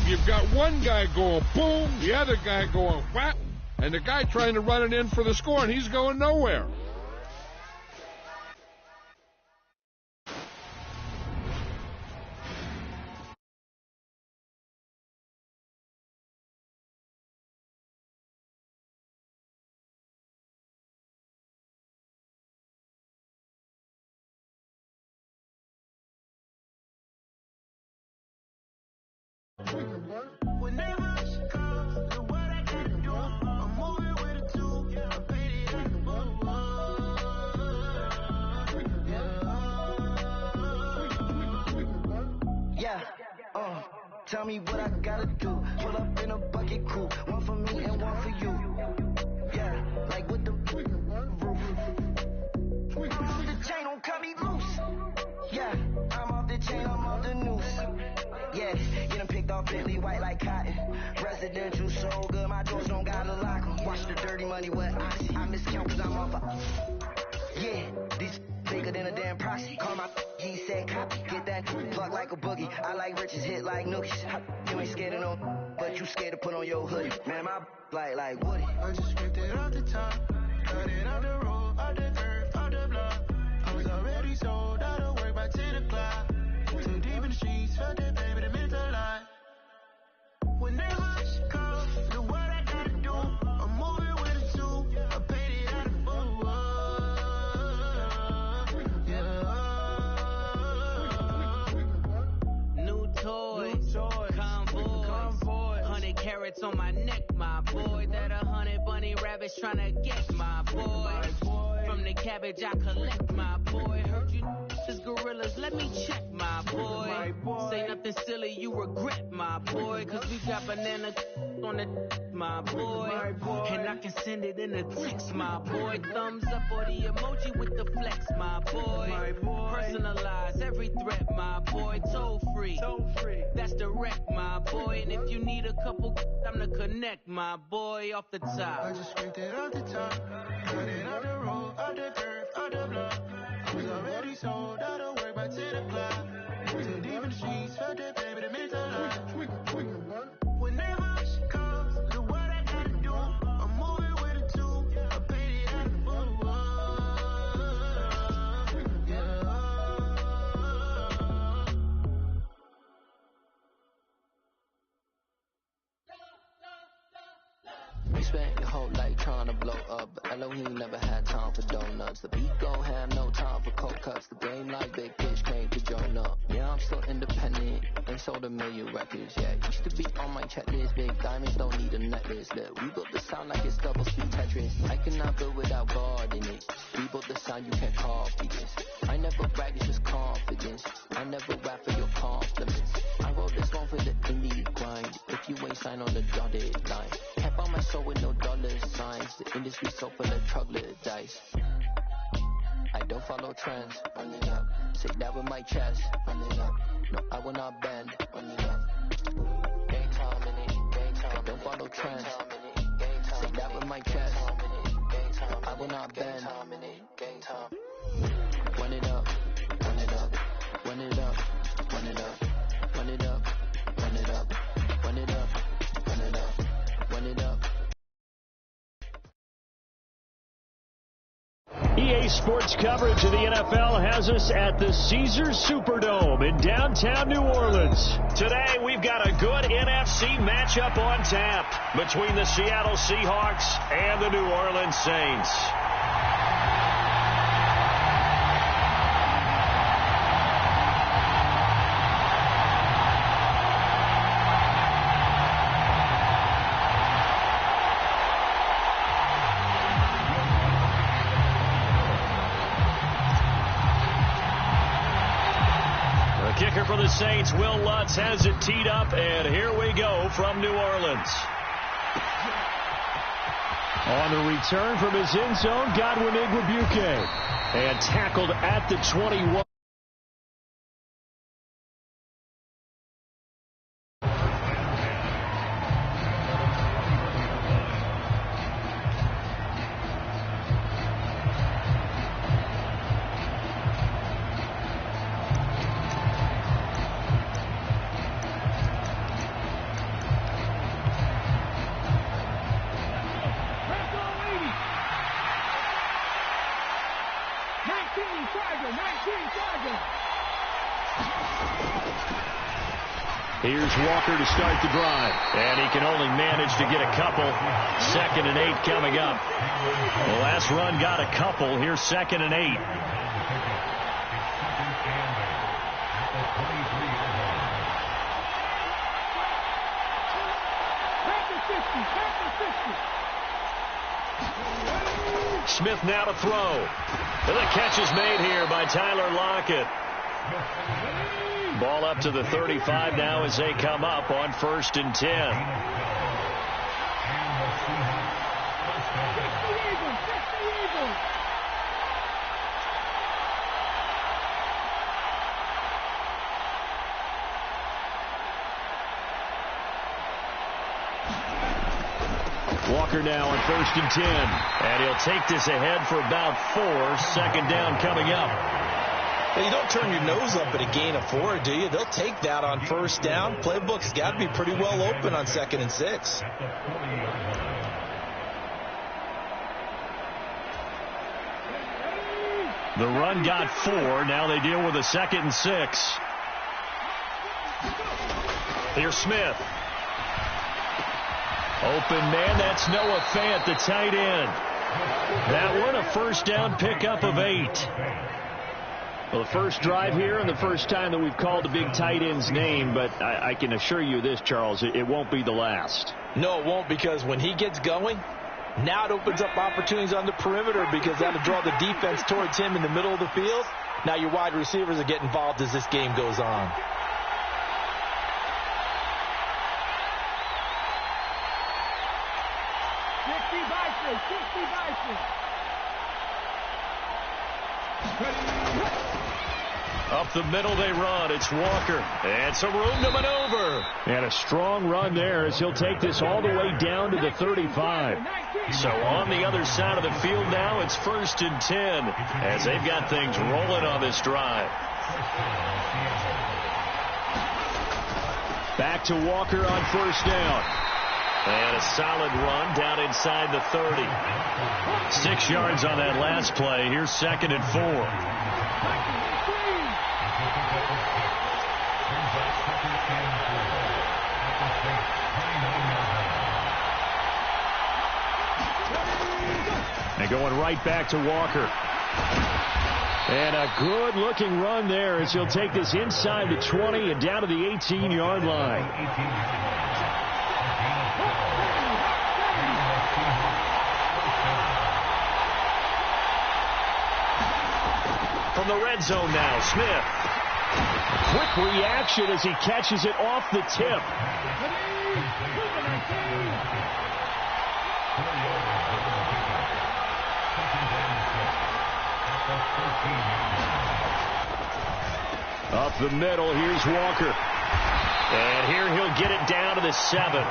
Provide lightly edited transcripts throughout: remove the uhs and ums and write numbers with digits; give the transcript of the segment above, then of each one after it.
you've got one guy going boom, the other guy going whap, and the guy trying to run it in for the score, and he's going nowhere. Tell me what I gotta do. Pull up in a bucket crew, one for me and one for you. Yeah, like with the roof. The chain don't cut me loose. Yeah, I'm off the chain, I'm off the noose. Yeah, getting picked off Bentley white like cotton. Residential so good, my doors don't gotta lock 'em. Watch the dirty money what I see. I miscount cause I'm off a. Yeah, these bigger than a damn proxy. Call my he said copy. Get that plug like a boogie. I like riches hit like nookies. You ain't scared of no, but you scared to put on your hoodie. Man, my like Woody. I just scraped it off the top. Cut it off the road, off the curve, off the block. I was already sold out of work by 10 o'clock. Too deep in the streets, felt that baby, the mental lie. Whenever she calls, do what I gotta do. I'm moving with a two. I paid it out of food. New toys, convoy, 100 carats on my neck, my boy. That 100 bunny rabbits tryna get my boy. From the cabbage I collect, my boy. Heard you is gorillas, let me check, my boy. Say nothing silly, you regret, my boy. Cause we got banana on the my boy. And I can send it in a text, my boy. Thumbs up or the emoji with the flex, my boy. Personalize every threat, my boy. Toll free, that's direct, my boy. And if you need a couple, I'm to connect, my boy, off the top. I just scraped it off the top. Cut it off the road, off the curve, off the block. I was already sold out of work by 10 o'clock. Too deep in the streets, felt that baby, the mental lie. Whenever she calls, do what I gotta do. I'm moving with a two. I paid it out of food. We spent your whole life trying to blow up, but Elohim never had time for donuts. The beat gon' have no time for cold cuts. The game like Big Fish came to join up. Yeah, I'm still independent, ain't sold a million records. Yeah, used to be on my checklist. Big diamonds don't need a necklace. Look, we built the sound like it's double speed Tetris. I cannot build without God in it. We built the sound, you can't copy this. I never brag, it's just confidence. I never rap for your compliments. I wrote this one for the indie grind. If you ain't signed on the dotted line, kept on my soul with no dollar signs. The industry so full of troglodytes. I don't follow trends. Run it up. Say that with my chest. Run it up. No, I will not bend. Run it up. Game time in it. Game time. I don't follow trends. Say that with my chest. No, I will not bend. Game time. Run it up. Run it up. Run it up. Run it up. Run it up. Run it up. Run it up. Run it up. Run it up. EA Sports coverage of the NFL has us at the Caesars Superdome in downtown New Orleans. Today, we've got a good NFC matchup on tap between the Seattle Seahawks and the New Orleans Saints. Kicker for the Saints, Will Lutz, has it teed up, and here we go from New Orleans. On the return from his end zone, Godwin Igwebuike, and tackled at the 21. Here's Walker to start the drive. And he can only manage to get a couple. 2nd and 8 coming up. The last run got a couple. Here's 2nd and 8. Smith now to throw. And the catch is made here by Tyler Lockett. Ball up to the 35 now as they come up on 1st and 10. Walker now on 1st and 10. And he'll take this ahead for about 4. 2nd down coming up. You don't turn your nose up at a gain of 4, do you? They'll take that on 1st down. Playbook's got to be pretty well open on 2nd and 6. The run got 4. Now they deal with a 2nd and 6. Here's Smith. Open man, that's Noah Fant, the tight end. That one a 1st down pickup of 8. Well, the first drive here and the first time that we've called the big tight end's name, but I can assure you this, Charles, it won't be the last. No, it won't, because when he gets going, now it opens up opportunities on the perimeter, because that'll draw the defense towards him in the middle of the field. Now your wide receivers will get involved as this game goes on. Up the middle they run. It's Walker. And some room to maneuver. And a strong run there as he'll take this all the way down to the 35. So on the other side of the field now, it's 1st and 10 as they've got things rolling on this drive. Back to Walker on 1st down. And a solid run down inside the 30. 6 yards on that last play. Here's 2nd and 4. And going right back to Walker. And a good-looking run there as he'll take this inside the 20 and down to the 18-yard line. From the red zone now, Smith. Quick reaction as he catches it off the tip. Up the middle, here's Walker. And here he'll get it down to the 7.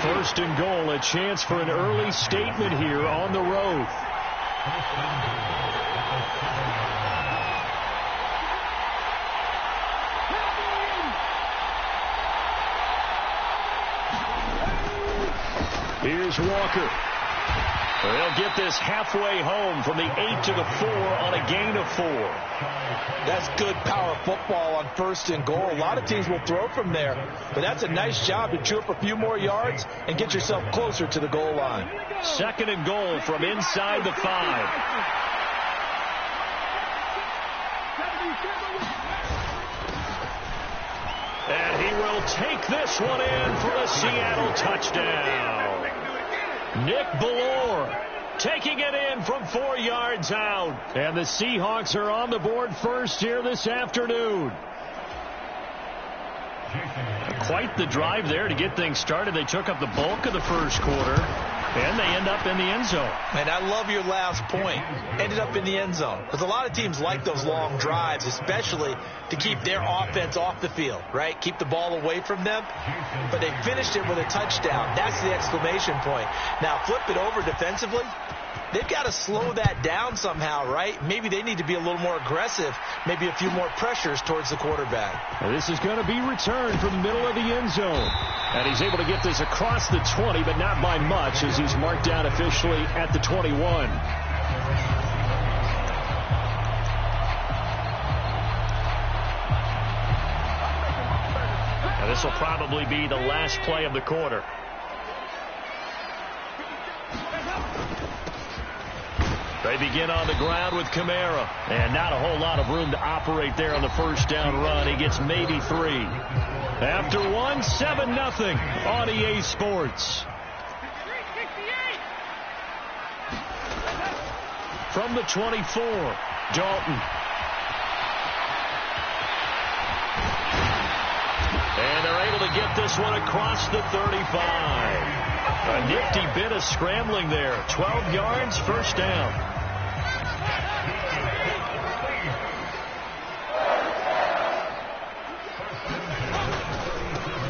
1st and goal, a chance for an early statement here on the road. Here's Walker. They'll get this halfway home from the 8 to the 4 on a gain of 4. That's good power football on 1st and goal. A lot of teams will throw from there, but that's a nice job to chew up a few more yards and get yourself closer to the goal line. 2nd and goal from inside the 5. And he will take this one in for a Seattle touchdown. Nick Ballore taking it in from 4 yards out. And the Seahawks are on the board first here this afternoon. Quite the drive there to get things started. They took up the bulk of the first quarter, and they end up in the end zone. And I love your last point. Ended up in the end zone. Because a lot of teams like those long drives, especially to keep their offense off the field, right? Keep the ball away from them. But they finished it with a touchdown. That's the exclamation point. Now, flip it over defensively. They've got to slow that down somehow, right? Maybe they need to be a little more aggressive, maybe a few more pressures towards the quarterback. Well, this is going to be returned from the middle of the end zone. And he's able to get this across the 20, but not by much, as he's marked down officially at the 21. This will probably be the last play of the quarter. They begin on the ground with Kamara. And not a whole lot of room to operate there on the first down run. He gets maybe 3. After 1, 7-0 on EA Sports. From the 24, Dalton. And they're able to get this one across the 35. A nifty bit of scrambling there. 12 yards, first down.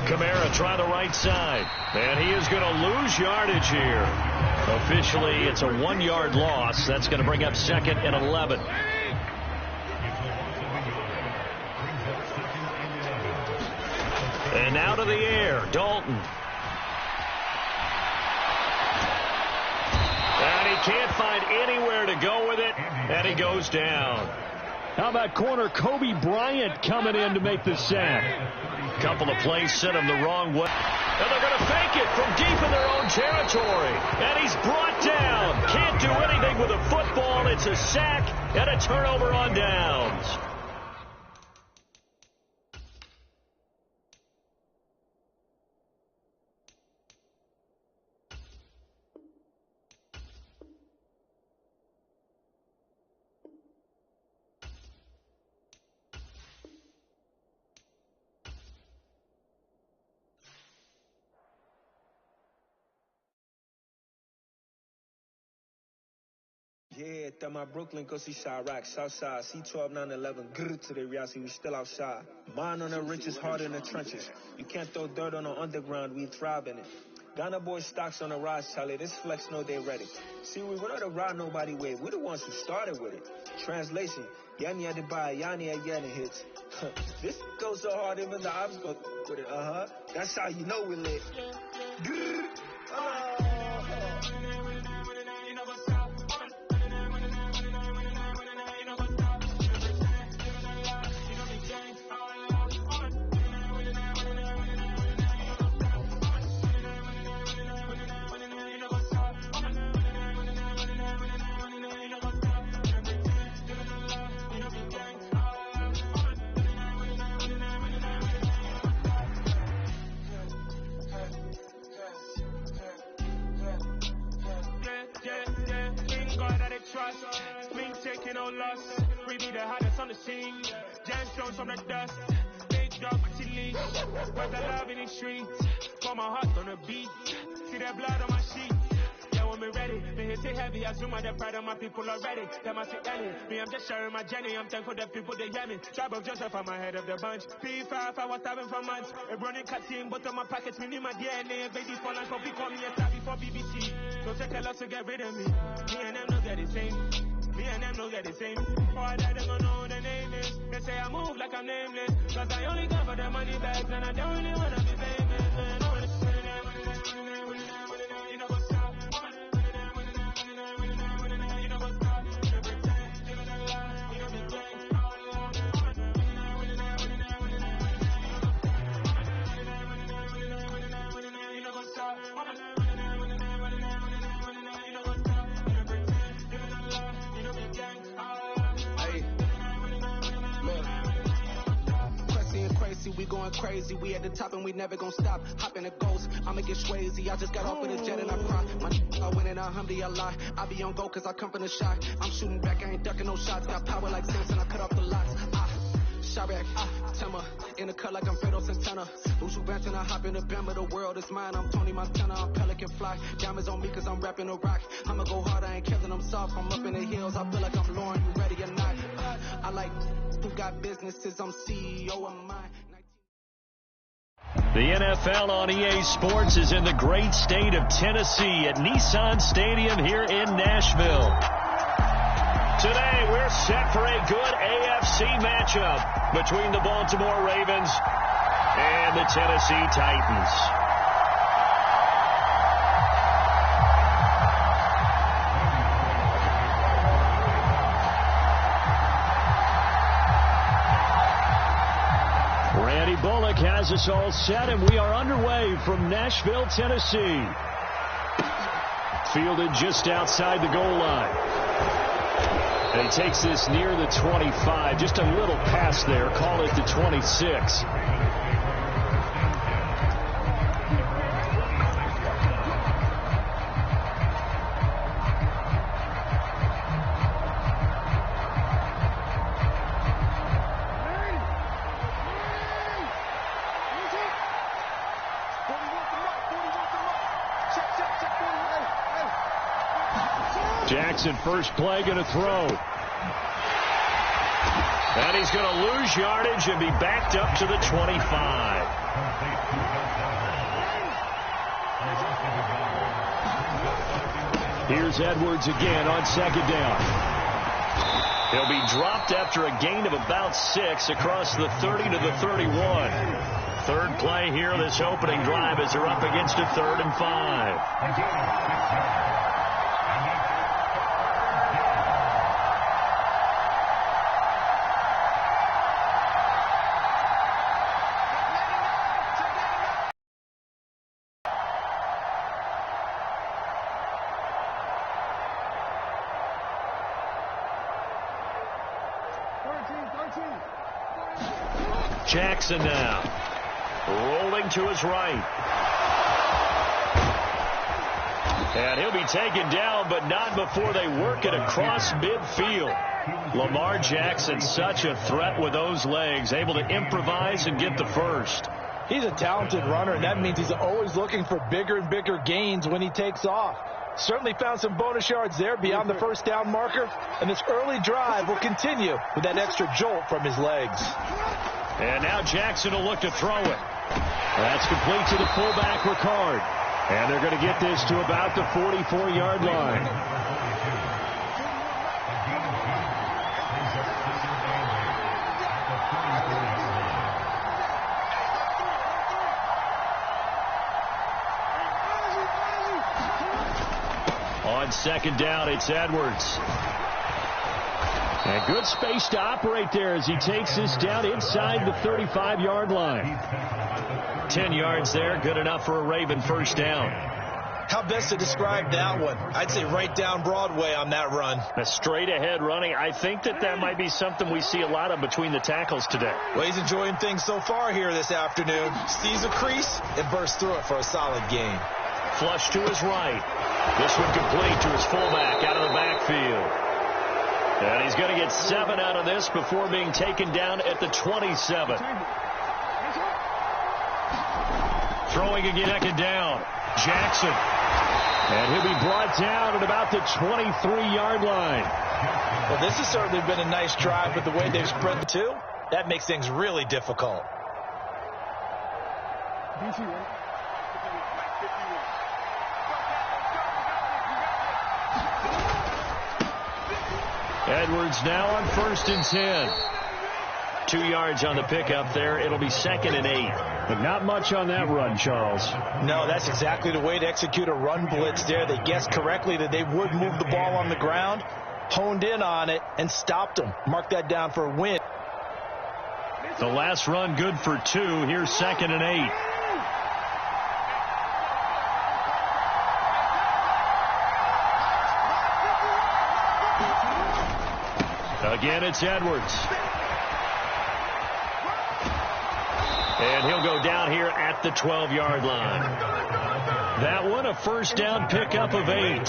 Kamara try the right side. And he is going to lose yardage here. Officially, it's a 1-yard loss. That's going to bring up 2nd and 11. And out of the air, Dalton. And he can't find anywhere to go with it, and he goes down. How about corner Kobe Bryant coming in to make the sack? Couple of plays sent him the wrong way. And they're going to fake it from deep in their own territory. And he's brought down. Can't do anything with a football. It's a sack and a turnover on downs. Yeah, that my Brooklyn go see Chirac, Southside, C12, 911, grrr to the reality, we still outside. Mine on the riches, hard in the trenches. You can't throw dirt on the underground, we thrive in it. Ghana boys stocks on the rise, Charlie, this flex know they ready. See, we were not to ride nobody with, we the ones who started with it. Translation, Yanni had to buy, Yanni had Yanni hits. This goes so hard, even the ops go with it, That's how you know we lit. Grrr, on the scene, gemstones from the dust, big dog chili, but the love in the streets, for my heart on the beat, see that blood on my sheet. Yeah, when we ready, me hit it heavy, I zoom out the pride of my people already. Them I see Ellie, me I'm just sharing my journey, I'm thankful that people they hear me. Tribe of Joseph, I'm ahead of the bunch. P5, I was starving for months. A running cut team, but on my pockets, me need my DNA. Baby for life, but call me a star before BBC. So take a lot to get rid of me. Me and them don't get the same. Me and them don't get the same. All that they don't know what the name is. They say I move like I'm nameless. Cause I only come for the money bags and I don't really wanna be famous. You know what's up? You know what's up? We going crazy, we at the top and we never gonna stop. Hop in a ghost, I'ma get swayzy. I just got off with a jet and I cry. I win and I humdy a lot. I be on go cause I come from the shot. I'm shooting back, I ain't ducking no shots. Got power like Samson, I cut off the locks. Chirac, Tema, in the cut like I'm Fredo Santana. Ushu Banton, I hop in the Bama, the world is mine. I'm Tony Montana, I'm Pelican Fly. Diamonds on me cause I'm rapping a rock. I'ma go hard, I ain't killing them soft. I'm up in the hills, I feel like I'm Lauren, you ready or not? I like who got businesses, I'm CEO of mine. The NFL on EA Sports is in the great state of Tennessee at Nissan Stadium here in Nashville. Today, we're set for a good AFC matchup between the Baltimore Ravens and the Tennessee Titans. Bullock has us all set, and we are underway from Nashville, Tennessee. Fielded just outside the goal line. And he takes this near the 25. Just a little pass there. Call it the 26. Jackson, first play, going to throw. And he's going to lose yardage and be backed up to the 25. Here's Edwards again on second down. He'll be dropped after a gain of about 6 across the 30 to the 31. Third play here, this opening drive, as they're up against a 3rd and 5. Jackson now, rolling to his right. And he'll be taken down, but not before they work it across midfield. Lamar Jackson, such a threat with those legs, able to improvise and get the first. He's a talented runner, and that means he's always looking for bigger and bigger gains when he takes off. Certainly found some bonus yards there beyond the first down marker, and this early drive will continue with that extra jolt from his legs. And now Jackson will look to throw it. That's complete to the fullback, Ricard. And they're going to get this to about the 44-yard line. On second down, it's Edwards. And good space to operate there as he takes this down inside the 35-yard line. 10 yards there, good enough for a Raven first down. How best to describe that one? I'd say right down Broadway on that run. A straight ahead running. I think that might be something we see a lot of between the tackles today. Well, he's enjoying things so far here this afternoon. Sees a crease and bursts through it for a solid gain. Flush to his right. This one complete to his fullback out of the backfield. And he's going to get 7 out of this before being taken down at the 27. Throwing again, second down. Jackson. And he'll be brought down at about the 23-yard line. Well, this has certainly been a nice drive, but the way they've spread the two, that makes things really difficult. Edwards now on 1st and 10. 2 yards on the pickup there. It'll be 2nd and 8. But not much on that run, Charles. No, that's exactly the way to execute a run blitz there. They guessed correctly that they would move the ball on the ground, honed in on it, and stopped them. Mark that down for a win. The last run good for 2. Here's 2nd and 8. Again, it's Edwards. And he'll go down here at the 12-yard line. That one, a first down pickup of 8.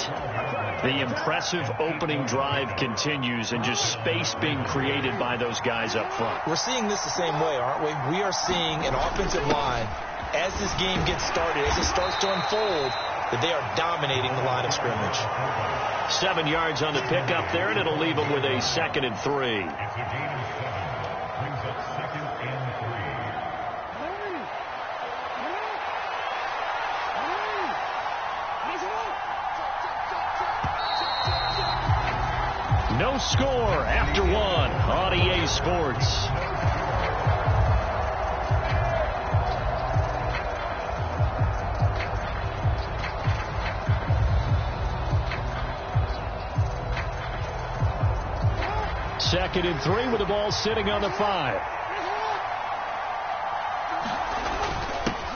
The impressive opening drive continues, and just space being created by those guys up front. We're seeing this the same way, aren't we? We are seeing an offensive line, as this game gets started, as it starts to unfold, that they are dominating the line of scrimmage. 7 yards on the pickup there, and it'll leave them with a 2nd and 3. No score after 1 on EA Sports. Second and 3 with the ball sitting on the 5.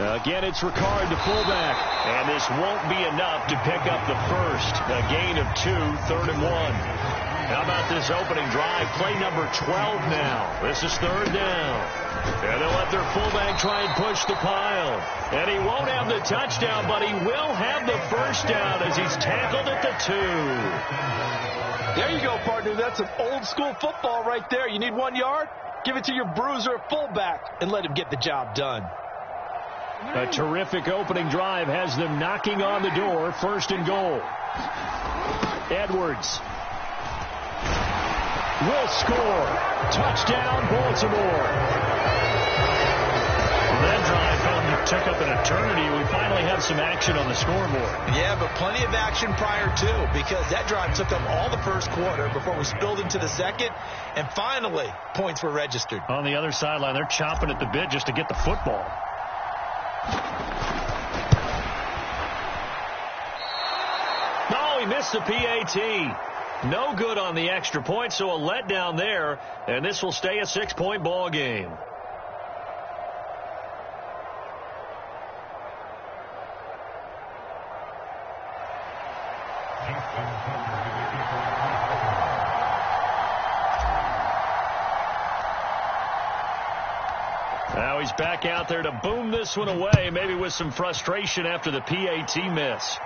Again, it's Ricard to fullback. And this won't be enough to pick up the first. A gain of 2, 3rd and 1. How about this opening drive? Play number 12 now. This is 3rd down. And they'll let their fullback try and push the pile. And he won't have the touchdown, but he will have the first down as he's tackled at the 2. There you go, partner. That's some old-school football right there. You need 1 yard? Give it to your bruiser fullback and let him get the job done. A terrific opening drive has them knocking on the door. 1st and goal. Edwards will score. Touchdown, Baltimore. Well, that drive took up an eternity. We finally have some action on the scoreboard. Yeah, but plenty of action prior to, because that drive took up all the first quarter before we spilled into the second, and finally, points were registered. On the other sideline, they're chomping at the bit just to get the football. No, he missed the PAT. No good on the extra point, so a letdown there, and this will stay a 6-point ball game. Now he's back out there to boom this one away, maybe with some frustration after the PAT miss.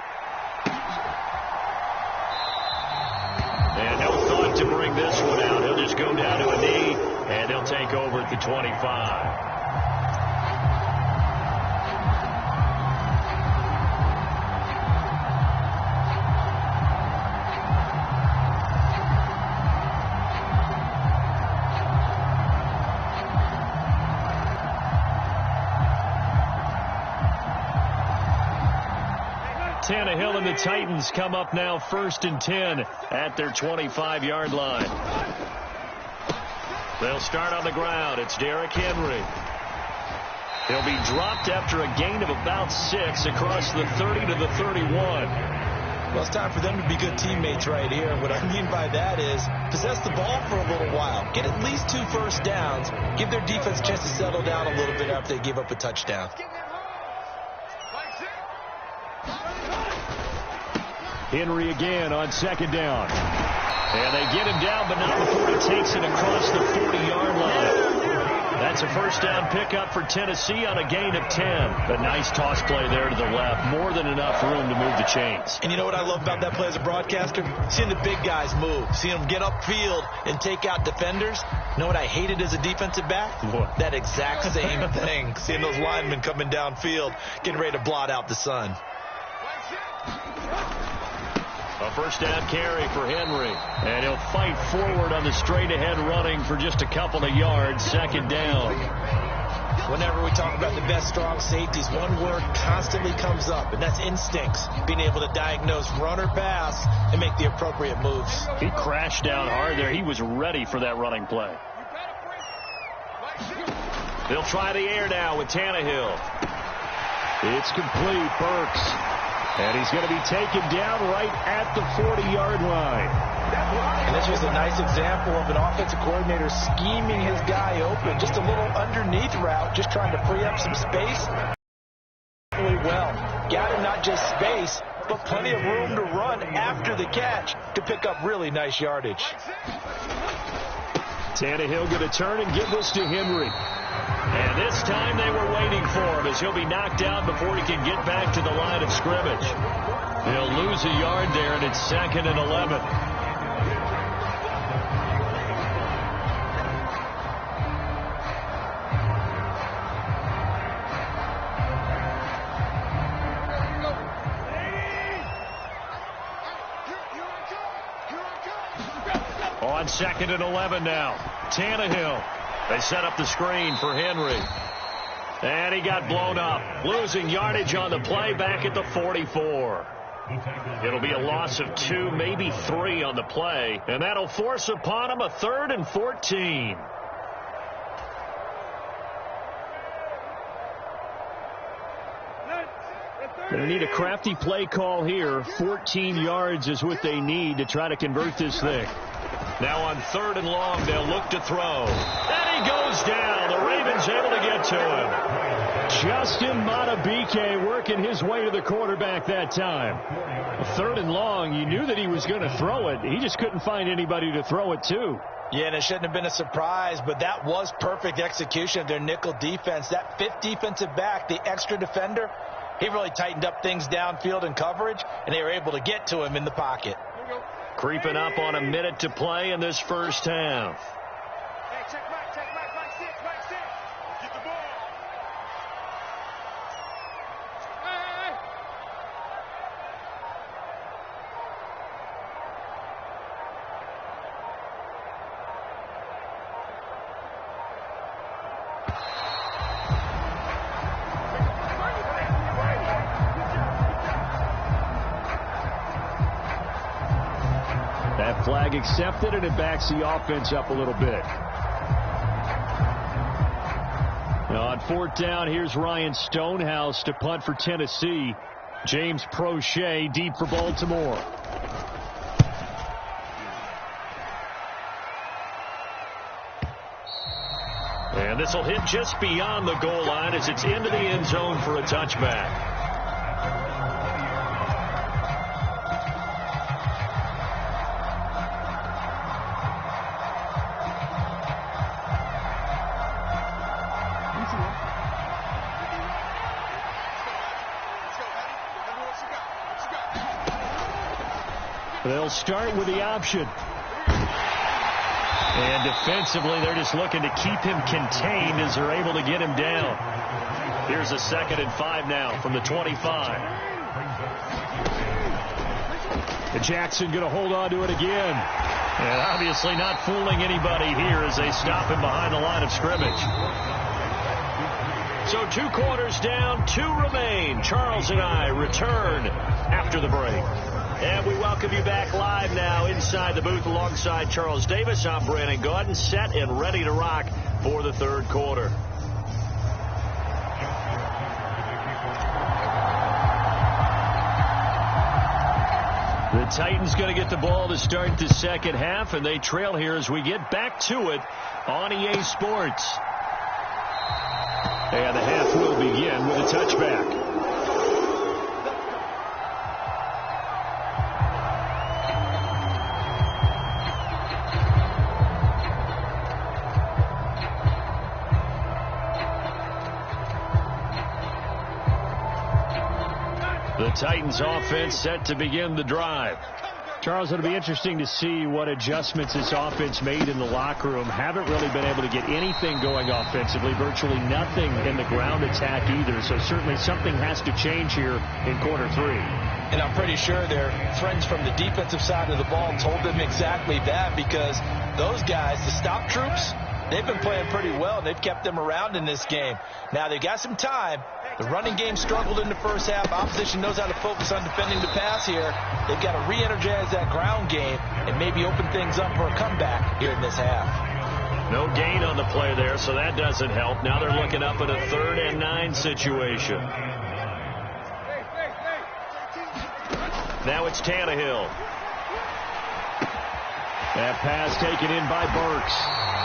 And no thought to bring this one out. He'll just go down to a knee, and he'll take over at the 25. Tannehill and the Titans come up now 1st and 10 at their 25-yard line. They'll start on the ground. It's Derrick Henry. He'll be dropped after a gain of about 6 across the 30 to the 31. Well, it's time for them to be good teammates right here. What I mean by that is possess the ball for a little while. Get at least 2 first downs. Give their defense a chance to settle down a little bit after they give up a touchdown. Henry again on 2nd down. And they get him down, but not before he takes it across the 40-yard line. That's a first down pickup for Tennessee on a gain of 10. A nice toss play there to the left. More than enough room to move the chains. And you know what I love about that play as a broadcaster? Seeing the big guys move. Seeing them get upfield and take out defenders. You know what I hated as a defensive back? What? That exact same thing. Seeing those linemen coming downfield, getting ready to blot out the sun. A first down carry for Henry. And he'll fight forward on the straight-ahead running for just a couple of yards. 2nd down. Whenever we talk about the best strong safeties, one word constantly comes up, and that's instincts. Being able to diagnose run or pass and make the appropriate moves. He crashed down hard there. He was ready for that running play. They'll try the air now with Tannehill. It's complete. Burks. And he's going to be taken down right at the 40-yard line. And this was a nice example of an offensive coordinator scheming his guy open. Just a little underneath route, just trying to free up some space. Really well. Got him not just space, but plenty of room to run after the catch to pick up really nice yardage. Tannehill going to turn and give this to Henry. And this time they were waiting for him as he'll be knocked out before he can get back to the line of scrimmage. He'll lose a yard there, and it's 2nd and 11. On 2nd and 11 now. Tannehill. They set up the screen for Henry. And he got blown up. Losing yardage on the play back at the 44. It'll be a loss of 2, maybe 3 on the play. And that'll force upon him a 3rd and 14. Going to need a crafty play call here. 14 yards is what they need to try to convert this thing. Now on 3rd and long, they'll look to throw. And he goes down. The Ravens able to get to him. Justin Matabike working his way to the quarterback that time. 3rd and long, you knew that he was going to throw it. He just couldn't find anybody to throw it to. Yeah, and it shouldn't have been a surprise, but that was perfect execution of their nickel defense. That 5th defensive back, the extra defender, he really tightened up things downfield in coverage, and they were able to get to him in the pocket. Creeping up on a minute to play in this first half. Hey, check back, Mike 6. Get the ball. Hey. That flag accepted, and it backs the offense up a little bit. Now on 4th down, here's Ryan Stonehouse to punt for Tennessee. James Prochet deep for Baltimore. And this will hit just beyond the goal line as it's into the end zone for a touchback. They'll start with the option. And defensively, they're just looking to keep him contained as they're able to get him down. Here's a 2nd and 5 now from the 25. And Jackson going to hold on to it again. And obviously not fooling anybody here as they stop him behind the line of scrimmage. So 2 quarters down, 2 remain. Charles and I return after the break. And we welcome you back live now inside the booth alongside Charles Davis. I'm Brandon Gaudin, set and ready to rock for the 3rd quarter. The Titans going to get the ball to start the second half, and they trail here as we get back to it on EA Sports. And the half will begin with a touchback. The Titans offense set to begin the drive. Charles, it'll be interesting to see what adjustments this offense made in the locker room. Haven't really been able to get anything going offensively, virtually nothing in the ground attack either. So certainly something has to change here in quarter 3. And I'm pretty sure their friends from the defensive side of the ball told them exactly that, because those guys, the stop troops, they've been playing pretty well. They've kept them around in this game. Now they got some time. The running game struggled in the first half. Opposition knows how to focus on defending the pass here. They've got to re-energize that ground game and maybe open things up for a comeback here in this half. No gain on the play there, so that doesn't help. Now they're looking up at a 3rd and 9 situation. Now it's Tannehill. That pass taken in by Burks.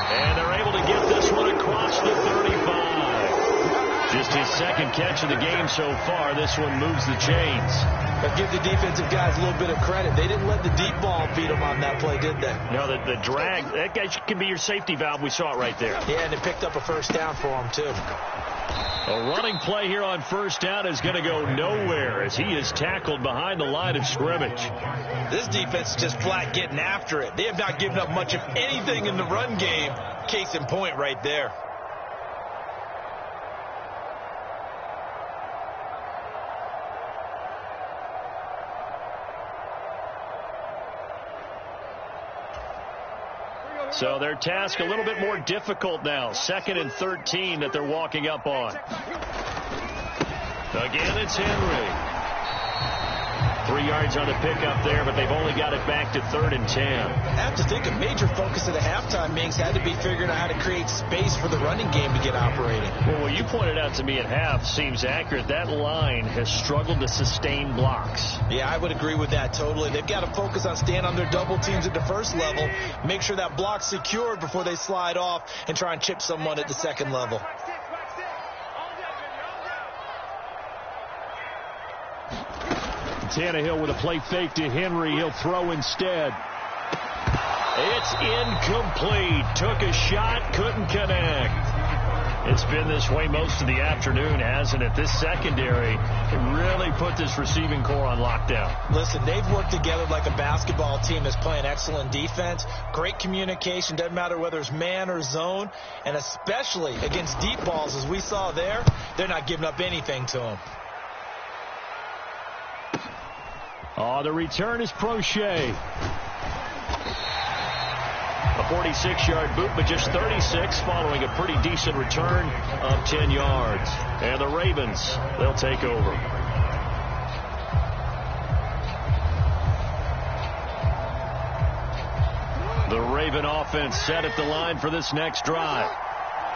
And they're able to get this one across the 35. Just his 2nd catch of the game so far. This one moves the chains. But give the defensive guys a little bit of credit. They didn't let the deep ball beat them on that play, did they? No, the drag, that guy can be your safety valve. We saw it right there. Yeah, and it picked up a 1st down for him, too. A running play here on 1st down is going to go nowhere as he is tackled behind the line of scrimmage. This defense is just flat getting after it. They have not given up much of anything in the run game. Case in point right there. So their task a little bit more difficult now. 2nd and 13 that they're walking up on. Again, it's Henry. 3 yards on the pickup there, but they've only got it back to 3rd and 10. I have to think a major focus of the halftime meetings had to be figuring out how to create space for the running game to get operating. Well, what you pointed out to me at half seems accurate. That line has struggled to sustain blocks. Yeah, I would agree with that totally. They've got to focus on staying on their double teams at the 1st level, make sure that block's secured before they slide off and try and chip someone at the 2nd level. Tannehill with a play fake to Henry. He'll throw instead. It's incomplete. Took a shot, couldn't connect. It's been this way most of the afternoon, hasn't it? This secondary can really put this receiving core on lockdown. Listen, they've worked together like a basketball team that's playing excellent defense. Great communication. Doesn't matter whether it's man or zone. And especially against deep balls, as we saw there, they're not giving up anything to them. Oh, the return is Prochet. A 46-yard boot, but just 36 following a pretty decent return of 10 yards. And the Ravens, they'll take over. The Raven offense set at the line for this next drive.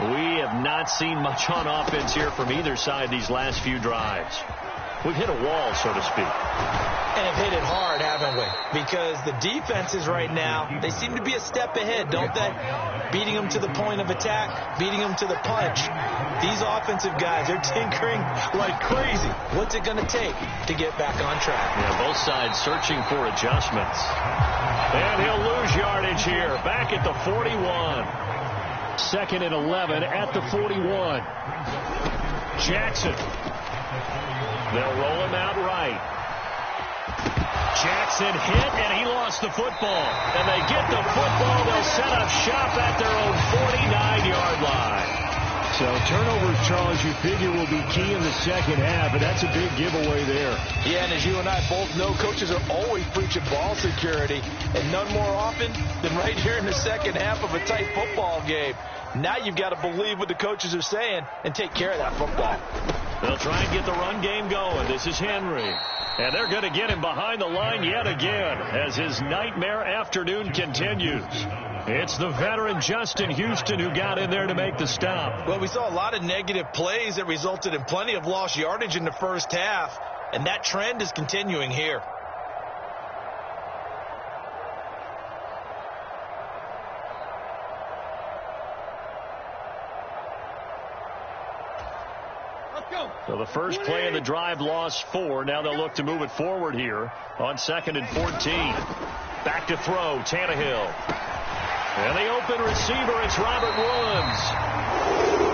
We have not seen much on offense here from either side these last few drives. We've hit a wall, so to speak. And have hit it hard, haven't we? Because the defenses right now, they seem to be a step ahead, don't they? Beating them to the point of attack, beating them to the punch. These offensive guys, they're tinkering like crazy. What's it going to take to get back on track? Yeah, both sides searching for adjustments. And he'll lose yardage here, back at the 41. 2nd and 11 at the 41. Jackson. They'll roll him out right. Jackson hit, and he lost the football. And they get the football. They'll set up shop at their own 49-yard line. So turnovers, Charles, you figure will be key in the second half, and that's a big giveaway there. Yeah, and as you and I both know, coaches are always preaching ball security, and none more often than right here in the second half of a tight football game. Now you've got to believe what the coaches are saying and take care of that football. They'll try and get the run game going. This is Henry. And they're going to get him behind the line yet again as his nightmare afternoon continues. It's the veteran Justin Houston who got in there to make the stop. Well, we saw a lot of negative plays that resulted in plenty of lost yardage in the first half, and that trend is continuing here. So the first play of the drive lost 4. Now they'll look to move it forward here on 2nd and 14. Back to throw, Tannehill. And the open receiver, it's Robert Woods.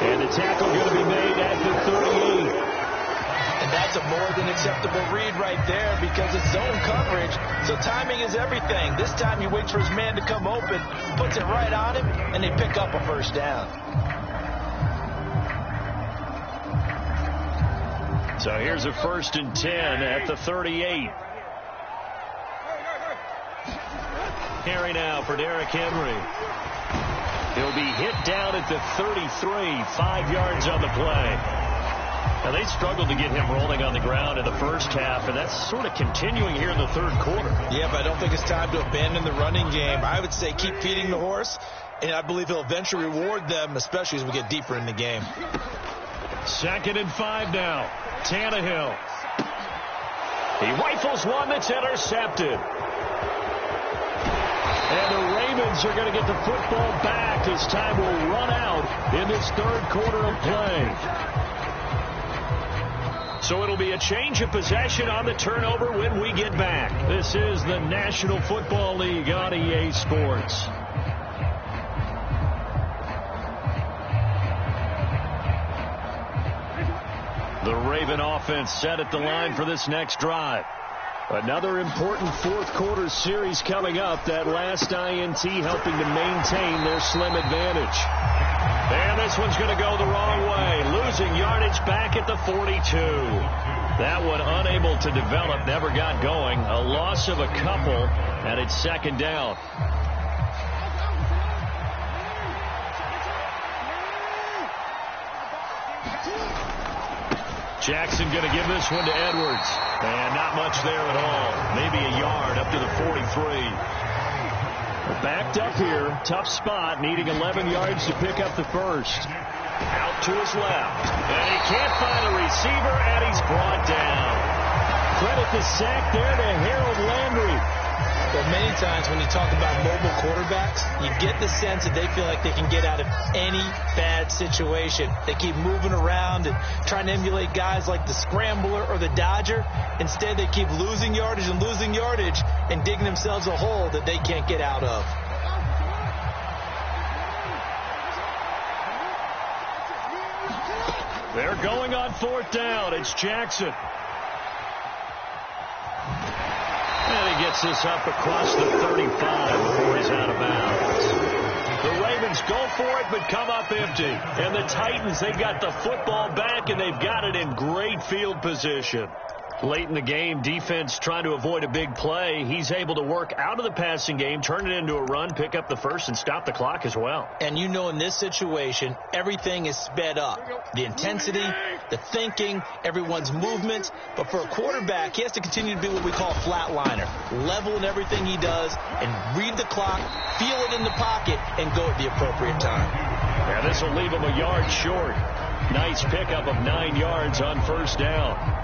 And the tackle going to be made at the 38. And that's a more than acceptable read right there because it's zone coverage. So timing is everything. This time he waits for his man to come open, puts it right on him, and they pick up a first down. So here's a 1st and 10 at the 38. Carry now for Derrick Henry. He'll be hit down at the 33, 5 yards on the play. Now they struggled to get him rolling on the ground in the first half, and that's sort of continuing here in the third quarter. Yeah, but I don't think it's time to abandon the running game. I would say keep feeding the horse, and I believe he'll eventually reward them, especially as we get deeper in the game. 2nd and 5 now. Tannehill. He rifles one that's intercepted. And the Ravens are going to get the football back as time will run out in this third quarter of play. So it'll be a change of possession on the turnover when we get back. This is the National Football League on EA Sports. The Raven offense set at the line for this next drive. Another important fourth quarter series coming up. That last INT helping to maintain their slim advantage. And this one's going to go the wrong way. Losing yardage back at the 42. That one unable to develop, never got going. A loss of a couple, and it's 2nd down. Jackson going to give this one to Edwards. And not much there at all. Maybe a yard up to the 43. Backed up here. Tough spot. Needing 11 yards to pick up the first. Out to his left. And he can't find a receiver, and he's brought down. Credit the sack there to Harold Landry. But many times when you talk about mobile quarterbacks, you get the sense that they feel like they can get out of any bad situation. They keep moving around and trying to emulate guys like the Scrambler or the Dodger. Instead, they keep losing yardage and digging themselves a hole that they can't get out of. They're going on 4th down. It's Jackson. And he gets this up across the 35 before he's out of bounds. The Ravens go for it but come up empty. And the Titans, they've got the football back and they've got it in great field position. Late in the game, defense trying to avoid a big play. He's able to work out of the passing game, turn it into a run, pick up the first, and stop the clock as well. And you know in this situation, everything is sped up. The intensity, the thinking, everyone's movement. But for a quarterback, he has to continue to be what we call a flatliner. Level in everything he does and read the clock, feel it in the pocket, and go at the appropriate time. Yeah, this will leave him a yard short. Nice pickup of 9 yards on 1st down.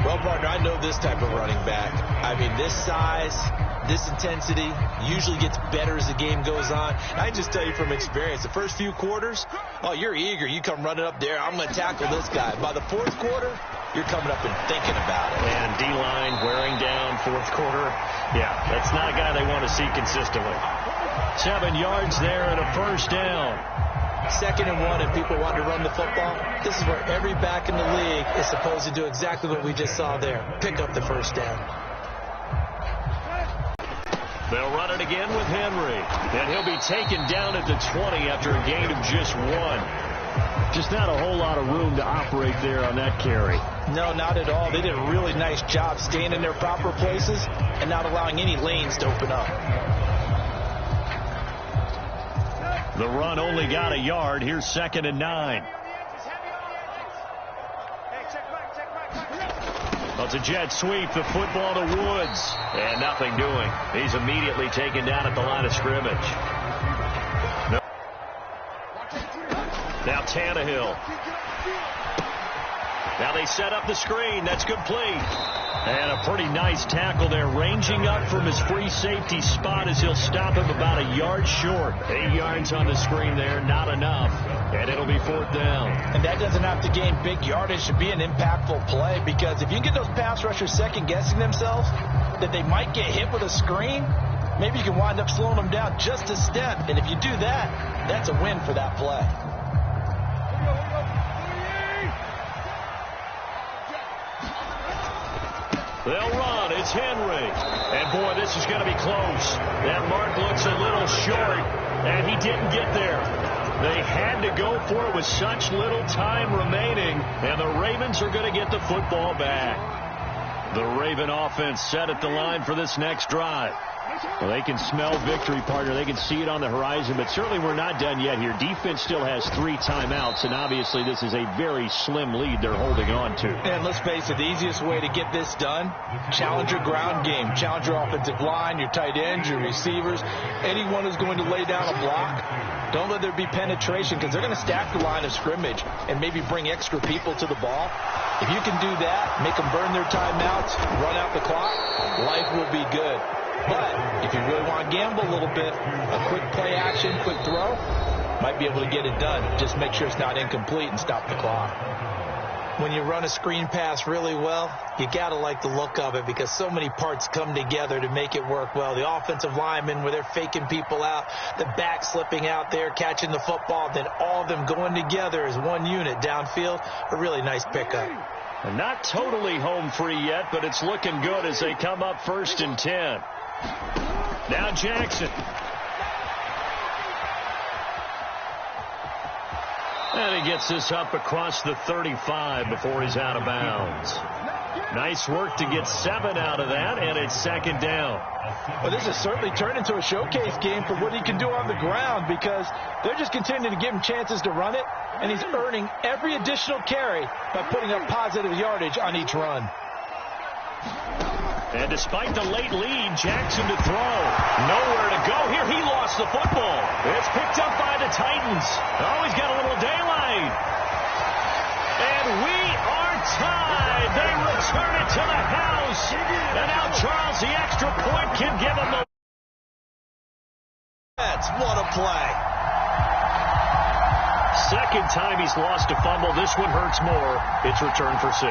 Well, partner, I know this type of running back. I mean, this size, this intensity usually gets better as the game goes on. I just tell you from experience, the first few quarters, oh, you're eager. You come running up there. I'm going to tackle this guy. By the 4th quarter, you're coming up and thinking about it. And D-line wearing down 4th quarter. Yeah, that's not a guy they want to see consistently. 7 yards there and a 1st down. 2nd and 1 and people want to run the football. This is where every back in the league is supposed to do exactly what we just saw there. Pick up the 1st down. They'll run it again with Henry. And he'll be taken down at the 20 after a gain of just 1. Just not a whole lot of room to operate there on that carry. No, not at all. They did a really nice job staying in their proper places and not allowing any lanes to open up. The run only got a yard. Here's 2nd and 9. Well, it's a jet sweep. The football to Woods. And nothing doing. He's immediately taken down at the line of scrimmage. Now Tannehill. Now they set up the screen. That's complete. And a pretty nice tackle there, ranging up from his free safety spot as he'll stop him about a yard short. 8 yards on the screen there, not enough. And it'll be 4th down. And that doesn't have to gain big yardage to be an impactful play, because if you get those pass rushers second-guessing themselves that they might get hit with a screen, maybe you can wind up slowing them down just a step. And if you do that, that's a win for that play. They'll run. It's Henry. And, boy, this is going to be close. That mark looks a little short, and he didn't get there. They had to go for it with such little time remaining, and the Ravens are going to get the football back. The Raven offense set at the line for this next drive. Well, they can smell victory, partner. They can see it on the horizon, but certainly we're not done yet here. Defense still has 3 timeouts, and obviously this is a very slim lead they're holding on to. And let's face it, the easiest way to get this done, challenge your ground game. Challenge your offensive line, your tight ends, your receivers, anyone who's going to lay down a block. Don't let there be penetration, because they're going to stack the line of scrimmage and maybe bring extra people to the ball. If you can do that, make them burn their timeouts, run out the clock, life will be good. But if you really want to gamble a little bit, a quick play action, quick throw, might be able to get it done. Just make sure it's not incomplete and stop the clock. When you run a screen pass really well, you got to like the look of it, because so many parts come together to make it work well. The offensive linemen, where they're faking people out, the back slipping out there, catching the football, then all of them going together as one unit downfield. A really nice pickup. And not totally home free yet, but it's looking good as they come up 1st and 10. Now Jackson. And he gets this up across the 35 before he's out of bounds. Nice work to get 7 out of that, and it's 2nd down. Well, this has certainly turned into a showcase game for what he can do on the ground, because they're just continuing to give him chances to run it, and he's earning every additional carry by putting up positive yardage on each run. And despite the late lead, Jackson to throw. Nowhere to go here. He lost the football. It's picked up by the Titans. Oh, he's got a little daylight. And we are tied. They return it to the house. And now Charles, the extra point can give him the... What a play. Second time he's lost a fumble. This one hurts more. It's returned for 6.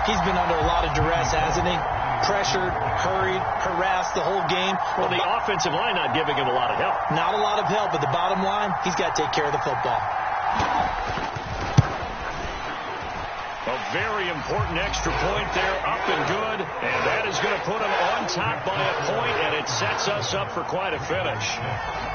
He's been under a lot of duress, hasn't he? Pressured, hurried, harassed the whole game. Well, the offensive line not giving him a lot of help. Not a lot of help, but the bottom line, he's got to take care of the football. A very important extra point there, up and good. And that is going to put him on top by a point, and it sets us up for quite a finish.